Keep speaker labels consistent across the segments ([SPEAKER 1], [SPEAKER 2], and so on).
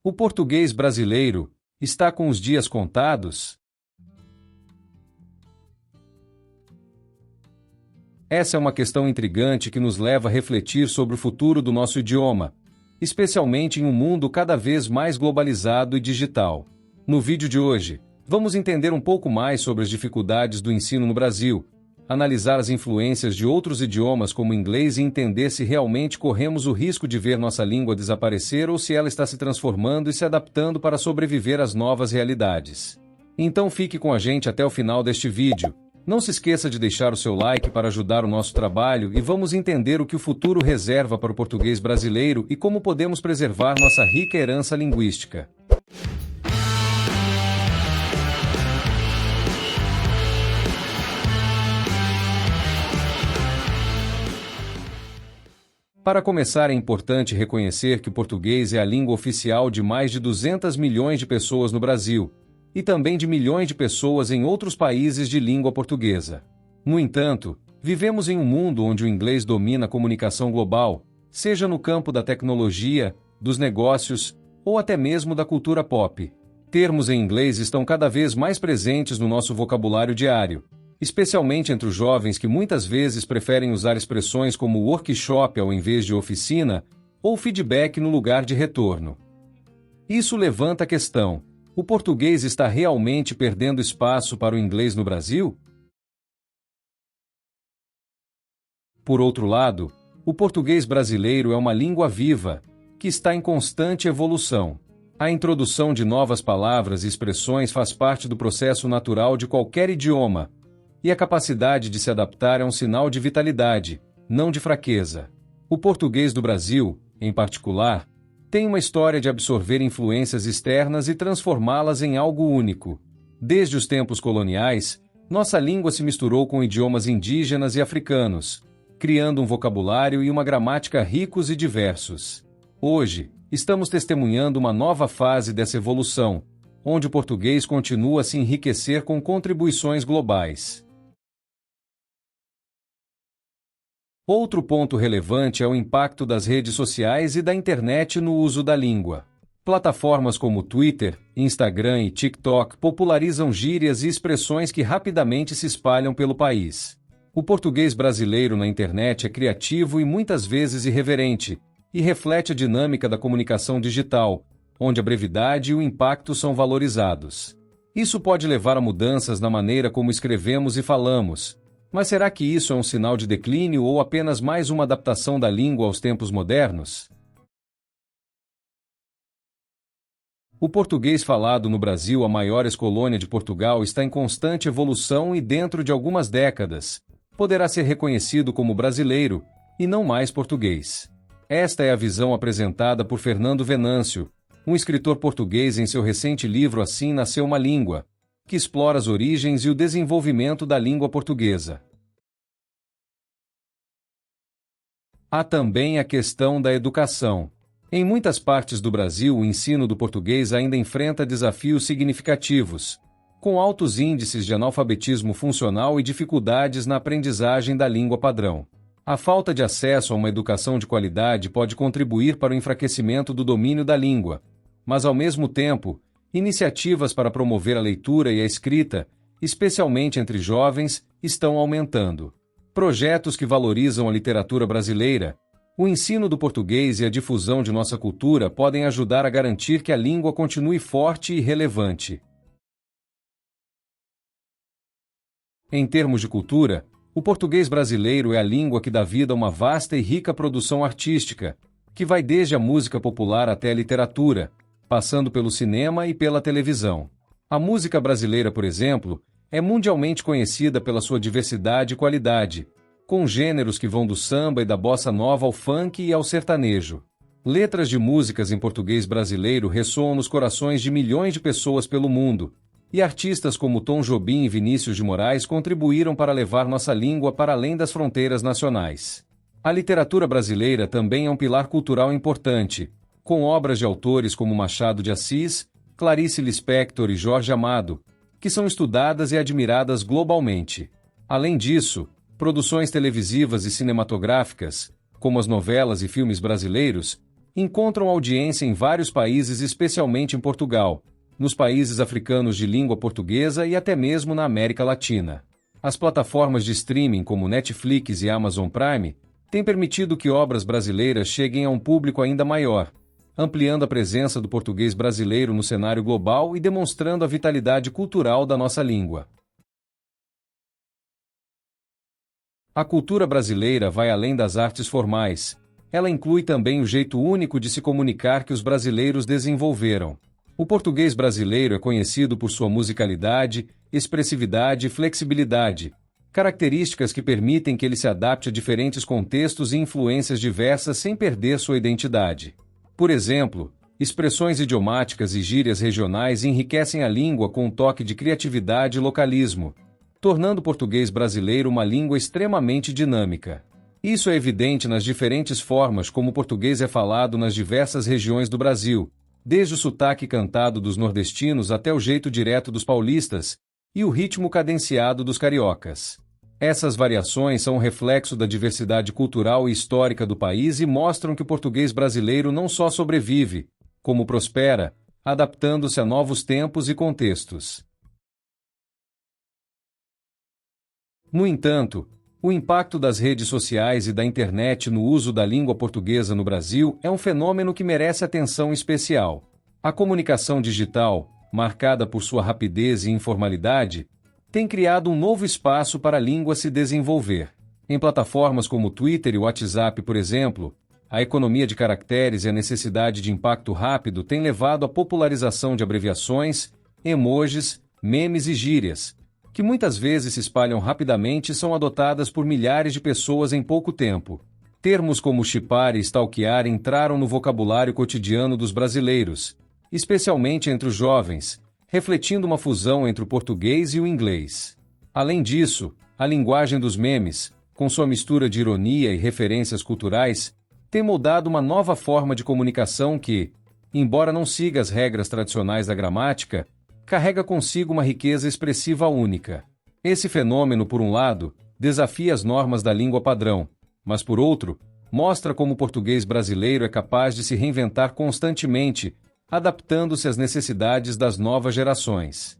[SPEAKER 1] O português brasileiro está com os dias contados? Essa é uma questão intrigante que nos leva a refletir sobre o futuro do nosso idioma, especialmente em um mundo cada vez mais globalizado e digital. No vídeo de hoje, vamos entender um pouco mais sobre as dificuldades do ensino no Brasil, analisar as influências de outros idiomas como o inglês e entender se realmente corremos o risco de ver nossa língua desaparecer ou se ela está se transformando e se adaptando para sobreviver às novas realidades. Então fique com a gente até o final deste vídeo. Não se esqueça de deixar o seu like para ajudar o nosso trabalho e vamos entender o que o futuro reserva para o português brasileiro e como podemos preservar nossa rica herança linguística. Para começar, é importante reconhecer que o português é a língua oficial de mais de 200 milhões de pessoas no Brasil, e também de milhões de pessoas em outros países de língua portuguesa. No entanto, vivemos em um mundo onde o inglês domina a comunicação global, seja no campo da tecnologia, dos negócios, ou até mesmo da cultura pop. Termos em inglês estão cada vez mais presentes no nosso vocabulário diário, especialmente entre os jovens que muitas vezes preferem usar expressões como workshop ao invés de oficina, ou feedback no lugar de retorno. Isso levanta a questão: o português está realmente perdendo espaço para o inglês no Brasil? Por outro lado, o português brasileiro é uma língua viva, que está em constante evolução. A introdução de novas palavras e expressões faz parte do processo natural de qualquer idioma, e a capacidade de se adaptar é um sinal de vitalidade, não de fraqueza. O português do Brasil, em particular, tem uma história de absorver influências externas e transformá-las em algo único. Desde os tempos coloniais, nossa língua se misturou com idiomas indígenas e africanos, criando um vocabulário e uma gramática ricos e diversos. Hoje, estamos testemunhando uma nova fase dessa evolução, onde o português continua a se enriquecer com contribuições globais. Outro ponto relevante é o impacto das redes sociais e da internet no uso da língua. Plataformas como Twitter, Instagram e TikTok popularizam gírias e expressões que rapidamente se espalham pelo país. O português brasileiro na internet é criativo e muitas vezes irreverente, e reflete a dinâmica da comunicação digital, onde a brevidade e o impacto são valorizados. Isso pode levar a mudanças na maneira como escrevemos e falamos. Mas será que isso é um sinal de declínio ou apenas mais uma adaptação da língua aos tempos modernos? O português falado no Brasil, a maior ex-colônia de Portugal, está em constante evolução e dentro de algumas décadas, poderá ser reconhecido como brasileiro, e não mais português. Esta é a visão apresentada por Fernando Venâncio, um escritor português em seu recente livro Assim Nasceu uma Língua, que explora as origens e o desenvolvimento da língua portuguesa. Há também a questão da educação. Em muitas partes do Brasil, o ensino do português ainda enfrenta desafios significativos, com altos índices de analfabetismo funcional e dificuldades na aprendizagem da língua padrão. A falta de acesso a uma educação de qualidade pode contribuir para o enfraquecimento do domínio da língua, mas, ao mesmo tempo, iniciativas para promover a leitura e a escrita, especialmente entre jovens, estão aumentando. Projetos que valorizam a literatura brasileira, o ensino do português e a difusão de nossa cultura podem ajudar a garantir que a língua continue forte e relevante. Em termos de cultura, o português brasileiro é a língua que dá vida a uma vasta e rica produção artística, que vai desde a música popular até a literatura, passando pelo cinema e pela televisão. A música brasileira, por exemplo, é mundialmente conhecida pela sua diversidade e qualidade, com gêneros que vão do samba e da bossa nova ao funk e ao sertanejo. Letras de músicas em português brasileiro ressoam nos corações de milhões de pessoas pelo mundo, e artistas como Tom Jobim e Vinícius de Moraes contribuíram para levar nossa língua para além das fronteiras nacionais. A literatura brasileira também é um pilar cultural importante, com obras de autores como Machado de Assis, Clarice Lispector e Jorge Amado, que são estudadas e admiradas globalmente. Além disso, produções televisivas e cinematográficas, como as novelas e filmes brasileiros, Encontram audiência em vários países, especialmente em Portugal, nos países africanos de língua portuguesa e até mesmo na América Latina. As plataformas de streaming como Netflix e Amazon Prime têm permitido que obras brasileiras cheguem a um público ainda maior, ampliando a presença do português brasileiro no cenário global e demonstrando a vitalidade cultural da nossa língua. A cultura brasileira vai além das artes formais. Ela inclui também o jeito único de se comunicar que os brasileiros desenvolveram. O português brasileiro é conhecido por sua musicalidade, expressividade e flexibilidade, características que permitem que ele se adapte a diferentes contextos e influências diversas sem perder sua identidade. Por exemplo, expressões idiomáticas e gírias regionais enriquecem a língua com um toque de criatividade e localismo, tornando o português brasileiro uma língua extremamente dinâmica. Isso é evidente nas diferentes formas como o português é falado nas diversas regiões do Brasil, desde o sotaque cantado dos nordestinos até o jeito direto dos paulistas e o ritmo cadenciado dos cariocas. Essas variações são um reflexo da diversidade cultural e histórica do país e mostram que o português brasileiro não só sobrevive, como prospera, adaptando-se a novos tempos e contextos. No entanto, o impacto das redes sociais e da internet no uso da língua portuguesa no Brasil é um fenômeno que merece atenção especial. A comunicação digital, marcada por sua rapidez e informalidade, tem criado um novo espaço para a língua se desenvolver. Em plataformas como o Twitter e o WhatsApp, por exemplo, a economia de caracteres e a necessidade de impacto rápido têm levado à popularização de abreviações, emojis, memes e gírias, que muitas vezes se espalham rapidamente e são adotadas por milhares de pessoas em pouco tempo. Termos como chipar e stalkear entraram no vocabulário cotidiano dos brasileiros, especialmente entre os jovens, refletindo uma fusão entre o português e o inglês. Além disso, a linguagem dos memes, com sua mistura de ironia e referências culturais, tem moldado uma nova forma de comunicação que, embora não siga as regras tradicionais da gramática, carrega consigo uma riqueza expressiva única. Esse fenômeno, por um lado, desafia as normas da língua padrão, mas, por outro, mostra como o português brasileiro é capaz de se reinventar constantemente, adaptando-se às necessidades das novas gerações.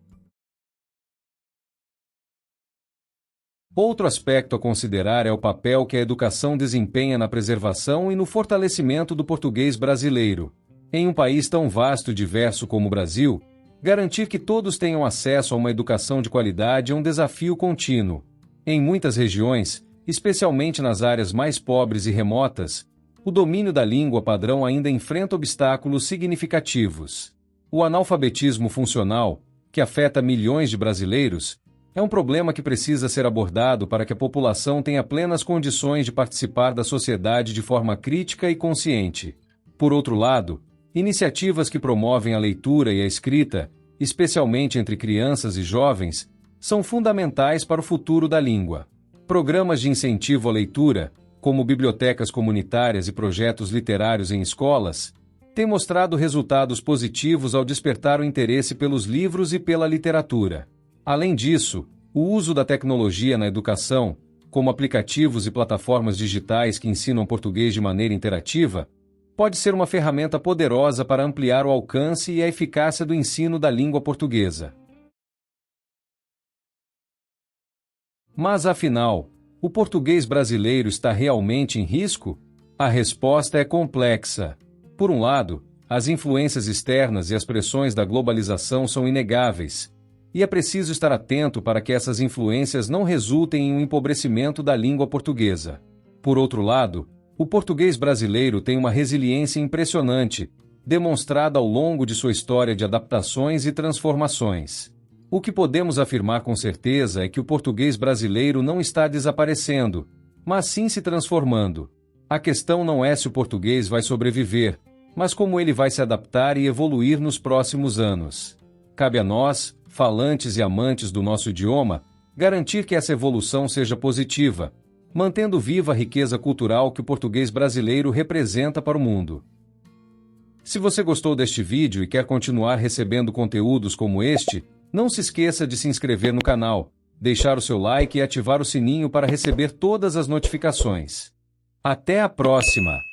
[SPEAKER 1] Outro aspecto a considerar é o papel que a educação desempenha na preservação e no fortalecimento do português brasileiro. Em um país tão vasto e diverso como o Brasil, garantir que todos tenham acesso a uma educação de qualidade é um desafio contínuo. Em muitas regiões, especialmente nas áreas mais pobres e remotas, o domínio da língua padrão ainda enfrenta obstáculos significativos. O analfabetismo funcional, que afeta milhões de brasileiros, é um problema que precisa ser abordado para que a população tenha plenas condições de participar da sociedade de forma crítica e consciente. Por outro lado, iniciativas que promovem a leitura e a escrita, especialmente entre crianças e jovens, são fundamentais para o futuro da língua. Programas de incentivo à leitura, como bibliotecas comunitárias e projetos literários em escolas, têm mostrado resultados positivos ao despertar o interesse pelos livros e pela literatura. Além disso, o uso da tecnologia na educação, como aplicativos e plataformas digitais que ensinam português de maneira interativa, pode ser uma ferramenta poderosa para ampliar o alcance e a eficácia do ensino da língua portuguesa. Mas, afinal, o português brasileiro está realmente em risco? A resposta é complexa. Por um lado, as influências externas e as pressões da globalização são inegáveis, e é preciso estar atento para que essas influências não resultem em um empobrecimento da língua portuguesa. Por outro lado, o português brasileiro tem uma resiliência impressionante, demonstrada ao longo de sua história de adaptações e transformações. O que podemos afirmar com certeza é que o português brasileiro não está desaparecendo, mas sim se transformando. A questão não é se o português vai sobreviver, mas como ele vai se adaptar e evoluir nos próximos anos. Cabe a nós, falantes e amantes do nosso idioma, garantir que essa evolução seja positiva, mantendo viva a riqueza cultural que o português brasileiro representa para o mundo. Se você gostou deste vídeo e quer continuar recebendo conteúdos como este, não se esqueça de se inscrever no canal, deixar o seu like e ativar o sininho para receber todas as notificações. Até a próxima!